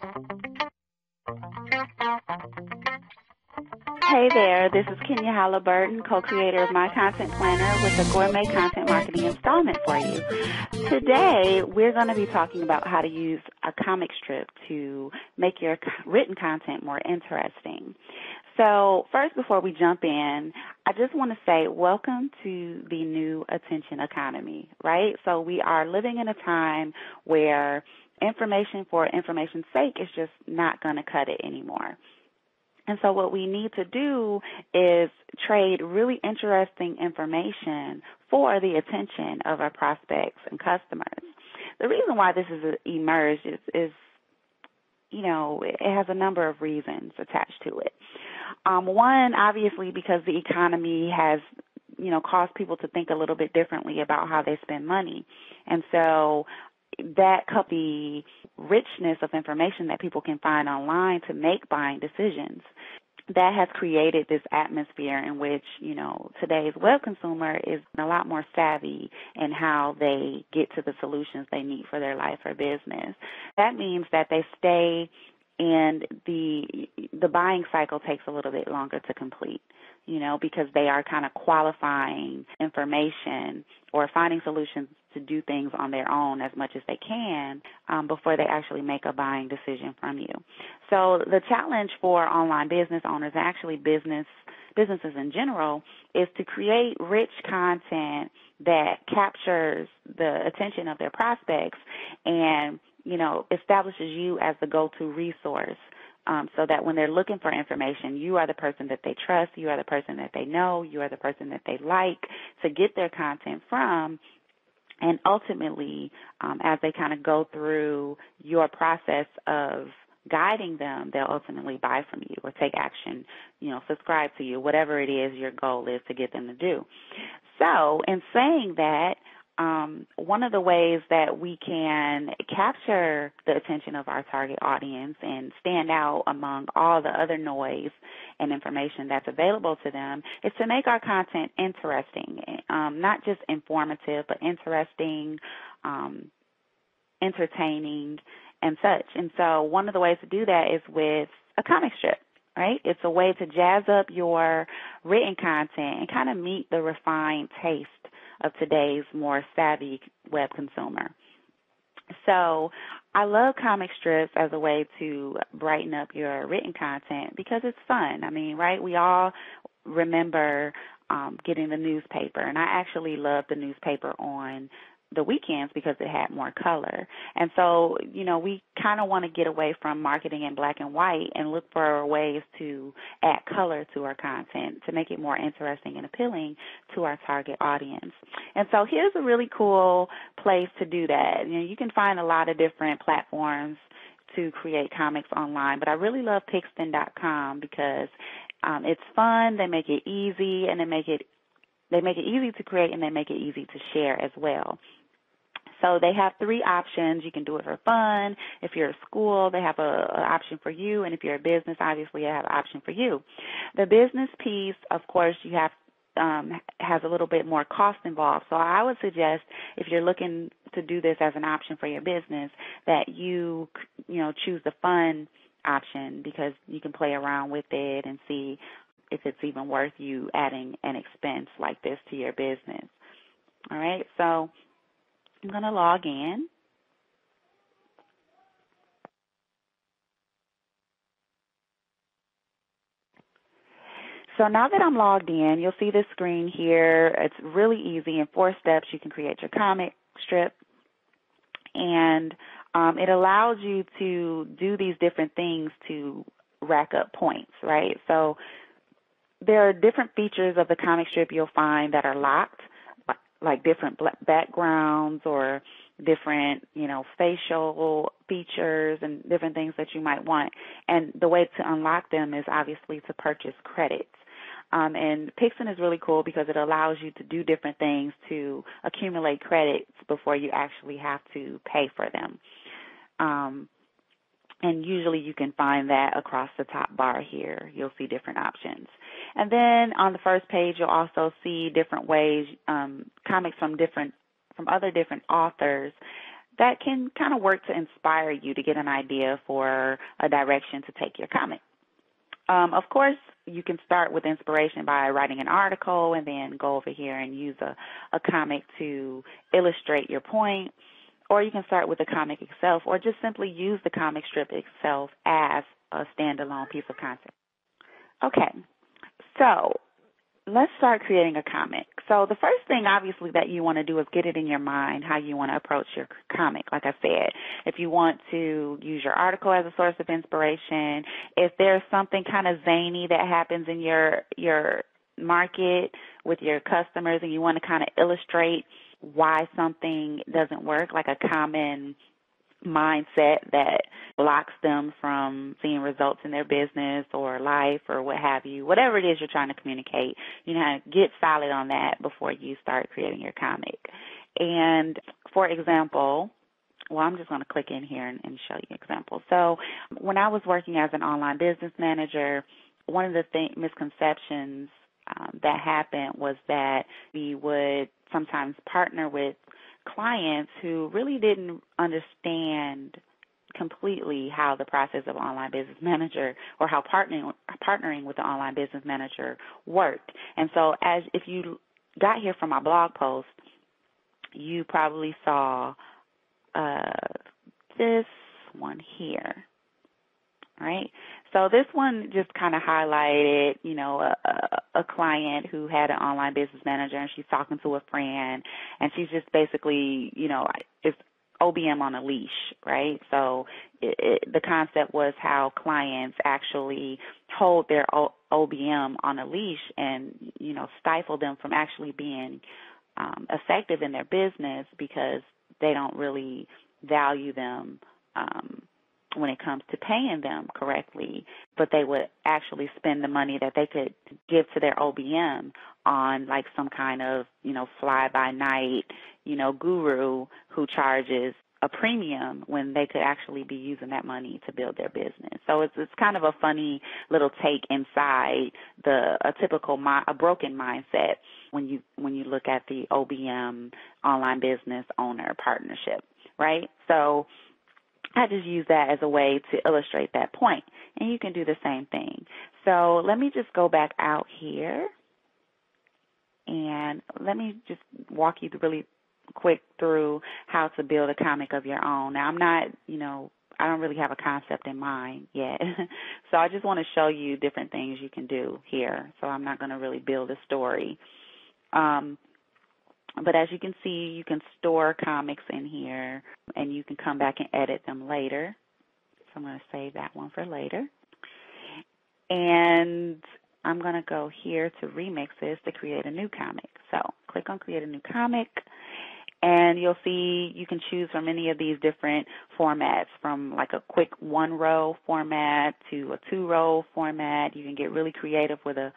Hey there, this is Kenya Halliburton, co-creator of My Content Planner with a gourmet content marketing installment for you. Today, we're going to be talking about how to use a comic strip to make your written content more interesting. So first, before we jump in, I just want to say welcome to the new attention economy, right? So we are living in a time where information for information's sake is just not going to cut it anymore. And so what we need to do is trade really interesting information for the attention of our prospects and customers. The reason why this has emerged is it has a number of reasons attached to it. One, obviously, because the economy has, caused people to think a little bit differently about how they spend money. And so that could be richness of information that people can find online to make buying decisions. That has created this atmosphere in which, today's web consumer is a lot more savvy in how they get to the solutions they need for their life or business. That means that they stay, and the buying cycle takes a little bit longer to complete, because they are kind of qualifying information or finding solutions to do things on their own as much as they can before they actually make a buying decision from you. So the challenge for online business owners, and actually businesses in general, is to create rich content that captures the attention of their prospects and, establishes you as the go-to resource. So that when they're looking for information, you are the person that they trust, you are the person that they know, you are the person that they like to get their content from. And ultimately, as they kind of go through your process of guiding them, they'll ultimately buy from you or take action, subscribe to you, whatever it is your goal is to get them to do. So in saying that, one of the ways that we can capture the attention of our target audience and stand out among all the other noise and information that's available to them is to make our content interesting, not just informative, but interesting, entertaining, and such. And so one of the ways to do that is with a comic strip. Right? It's a way to jazz up your written content and kind of meet the refined taste of today's more savvy web consumer. So I love comic strips as a way to brighten up your written content because it's fun. I mean, right? We all remember getting the newspaper, and I actually love the newspaper on the weekends because it had more color. And so, we kind of want to get away from marketing in black and white and look for ways to add color to our content to make it more interesting and appealing to our target audience. And so here's a really cool place to do that. You can find a lot of different platforms to create comics online, but I really love Pixton.com because it's fun, they make it easy, and they make it easy to create, and they make it easy to share as well. So they have three options. You can do it for fun. If you're a school, they have an option for you. And if you're a business, obviously they have an option for you. The business piece, of course, you have has a little bit more cost involved. So I would suggest if you're looking to do this as an option for your business that you choose the fun option because you can play around with it and see if it's even worth you adding an expense like this to your business. All right, so I'm going to log in. So now that I'm logged in, you'll see this screen here. It's really easy. In 4 steps, you can create your comic strip, and it allows you to do these different things to rack up points, right? So there are different features of the comic strip you'll find that are locked, like different backgrounds or different, facial features and different things that you might want. And the way to unlock them is obviously to purchase credits. And Pixton is really cool because it allows you to do different things to accumulate credits before you actually have to pay for them. And usually you can find that across the top bar here. You'll see different options. And then on the first page, you'll also see different ways, comics from other different authors that can kind of work to inspire you to get an idea for a direction to take your comic. Of course, you can start with inspiration by writing an article and then go over here and use a comic to illustrate your point. Or you can start with the comic itself, or just simply use the comic strip itself as a standalone piece of content. Okay, so let's start creating a comic. So the first thing, obviously, that you want to do is get it in your mind how you want to approach your comic. Like I said, if you want to use your article as a source of inspiration, if there's something kind of zany that happens in your market with your customers and you want to kind of illustrate why something doesn't work, like a common mindset that blocks them from seeing results in their business or life or what have you, whatever it is you're trying to communicate, you know, get solid on that before you start creating your comic. And for example, well, I'm just going to click in here and show you an example. So when I was working as an online business manager, one of the misconceptions that happened was that we would sometimes partner with clients who really didn't understand completely how the process of online business manager or how partnering with the online business manager worked. And so if you got here from my blog post, you probably saw this one here. Right? So this one just kind of highlighted, you know, a client who had an online business manager, and she's talking to a friend, and she's just basically, you know, it's OBM on a leash, right? So the concept was how clients actually hold their OBM on a leash and, you know, stifle them from actually being effective in their business because they don't really value them when it comes to paying them correctly, but they would actually spend the money that they could give to their OBM on like some kind of, you know, fly-by-night, you know, guru who charges a premium when they could actually be using that money to build their business. So it's kind of a funny little take inside a typical a broken mindset when you look at the OBM online business owner partnership, right? So I just use that as a way to illustrate that point, and you can do the same thing. So let me just go back out here, and let me just walk you really quick through how to build a comic of your own. Now, I'm not, you know, I don't really have a concept in mind yet, so I just want to show you different things you can do here. So I'm not going to really build a story. But as you can see, you can store comics in here, and you can come back and edit them later. So I'm going to save that one for later. And I'm going to go here to remixes to create a new comic. So click on create a new comic, and you'll see you can choose from any of these different formats, from like a quick one-row format to a two-row format. You can get really creative with a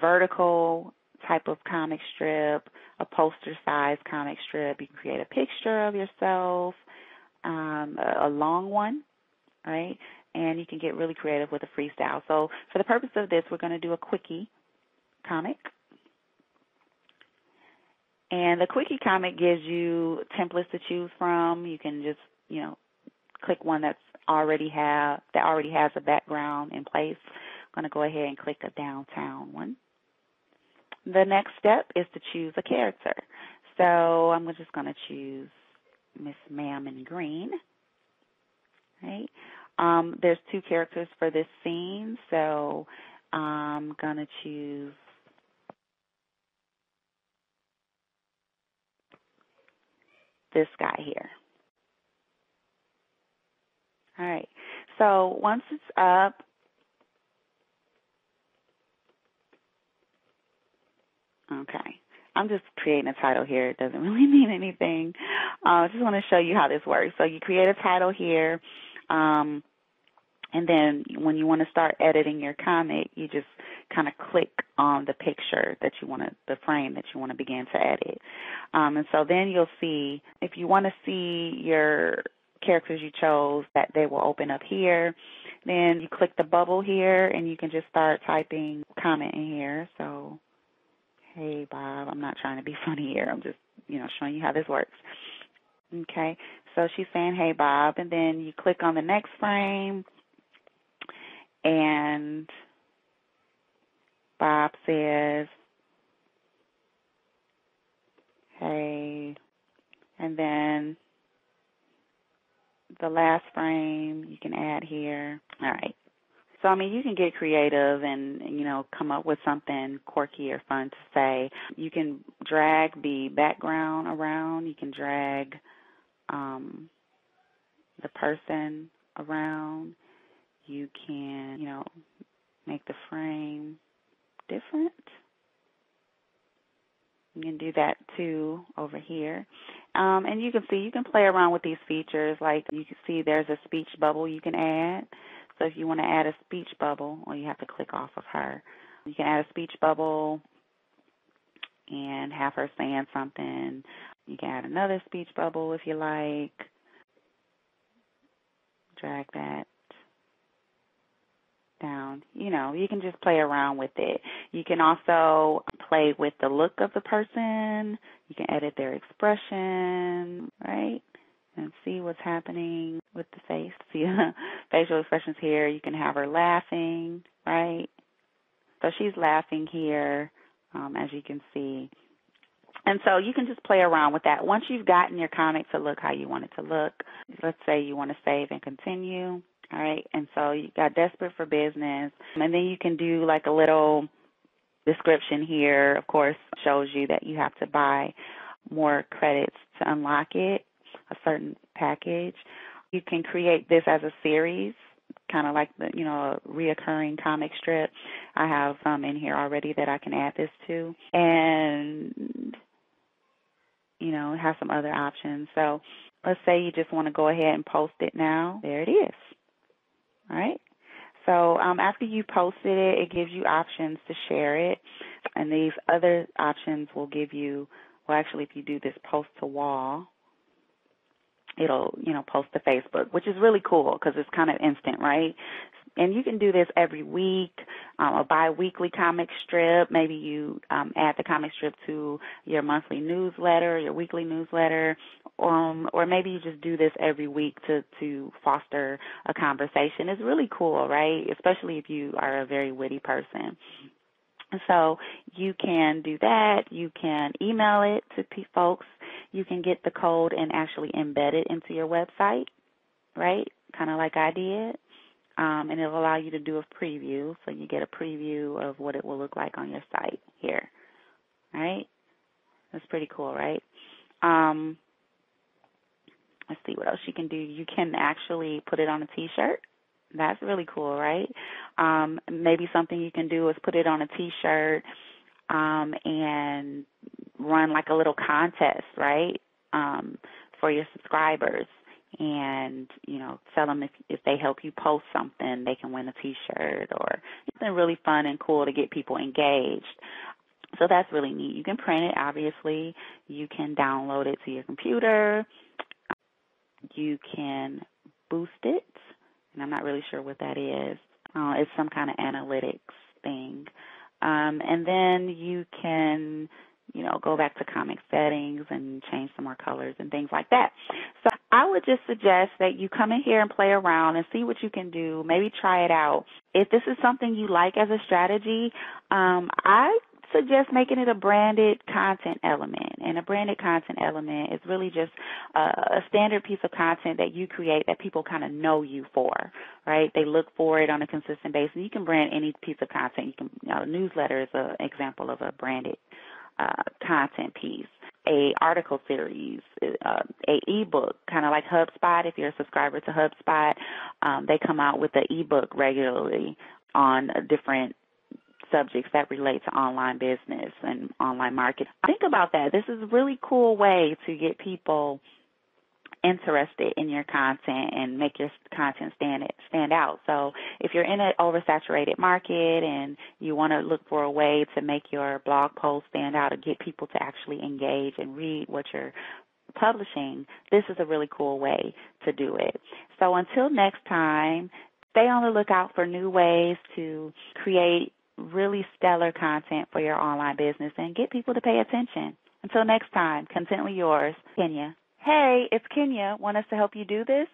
vertical type of comic strip, a poster-sized comic strip. You can create a picture of yourself, a long one, right? And you can get really creative with a freestyle. So for the purpose of this, we're going to do a quickie comic. And the quickie comic gives you templates to choose from. You can just, you know, click one that already has a background in place. I'm going to go ahead and click a downtown one. The next step is to choose a character. So I'm just going to choose Miss Ma'am in green. Right? There's two characters for this scene, so I'm going to choose this guy here. All right. So once it's up, okay. I'm just creating a title here. It doesn't really mean anything. I just want to show you how this works. So you create a title here, and then when you want to start editing your comic, you just kind of click on the picture that you want to, the frame that you want to begin to edit. And so then you'll see, if you want to see your characters you chose, that they will open up here. Then you click the bubble here, and you can just start typing comment in here. So, hey, Bob, I'm not trying to be funny here. I'm just, showing you how this works. Okay, So she's saying, hey, Bob, and then you click on the next frame, and Bob says, hey, and then the last frame you can add here. All right. So, I mean, you can get creative and, come up with something quirky or fun to say. You can drag the background around. You can drag the person around. You can, make the frame different. You can do that, too, over here. And you can see, you can play around with these features. Like you can see there's a speech bubble you can add. So if you want to add a speech bubble, well, you have to click off of her. You can add a speech bubble and have her saying something. You can add another speech bubble if you like. Drag that down. You can just play around with it. You can also play with the look of the person. You can edit their expression, right? And see what's happening with the face. See facial expressions here. You can have her laughing, right? So she's laughing here, as you can see. And so you can just play around with that. Once you've gotten your comic to look how you want it to look, let's say you want to save and continue, all right? And so you got Desperate for Business. And then you can do like a little description here, of course, shows you that you have to buy more credits to unlock it, a certain package. You can create this as a series, kind of like the, a reoccurring comic strip. I have some in here already that I can add this to. And, it has some other options. So let's say you just want to go ahead and post it now. There it is. All right. So after you posted it, it gives you options to share it. And these other options will give you, well, actually, if you do this post to wall, it'll, post to Facebook, which is really cool because it's kind of instant, right? And you can do this every week, a bi-weekly comic strip. Maybe you add the comic strip to your monthly newsletter, your weekly newsletter, or maybe you just do this every week to foster a conversation. It's really cool, right? Especially if you are a very witty person. So you can do that. You can email it to folks. You can get the code and actually embed it into your website, right, kind of like I did. And it'll allow you to do a preview, so you get a preview of what it will look like on your site here, all right? That's pretty cool, right? Let's see what else you can do. You can actually put it on a T-shirt. That's really cool, right? Maybe something you can do is put it on a T-shirt and run like a little contest, right, for your subscribers. And, tell them if they help you post something, they can win a T-shirt or something really fun and cool to get people engaged. So that's really neat. You can print it, obviously. You can download it to your computer. You can boost it, and I'm not really sure what that is. It's some kind of analytics thing. And then you can, go back to comic settings and change some more colors and things like that. So I would just suggest that you come in here and play around and see what you can do. Maybe try it out. If this is something you like as a strategy, I suggest making it a branded content element. And a branded content element is really just a standard piece of content that you create that people kind of know you for, right? They look for it on a consistent basis. You can brand any piece of content. You can, a newsletter is an example of a branded content piece. A article series, a ebook, kind of like HubSpot. If you're a subscriber to HubSpot, they come out with an ebook regularly on different subjects that relate to online business and online marketing. Think about that. This is a really cool way to get people interested in your content and make your content stand out. So if you're in an oversaturated market and you want to look for a way to make your blog post stand out and get people to actually engage and read what you're publishing, this is a really cool way to do it. So until next time, stay on the lookout for new ways to create really stellar content for your online business and get people to pay attention. Until next time, contently yours, Kenya. Hey, it's Kenya. Want us to help you do this?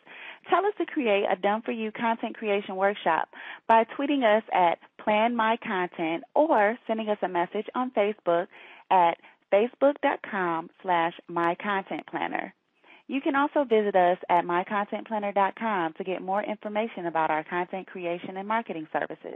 Tell us to create a done-for-you content creation workshop by tweeting us at Plan My Content or sending us a message on Facebook at facebook.com/mycontentplanner. You can also visit us at mycontentplanner.com to get more information about our content creation and marketing services.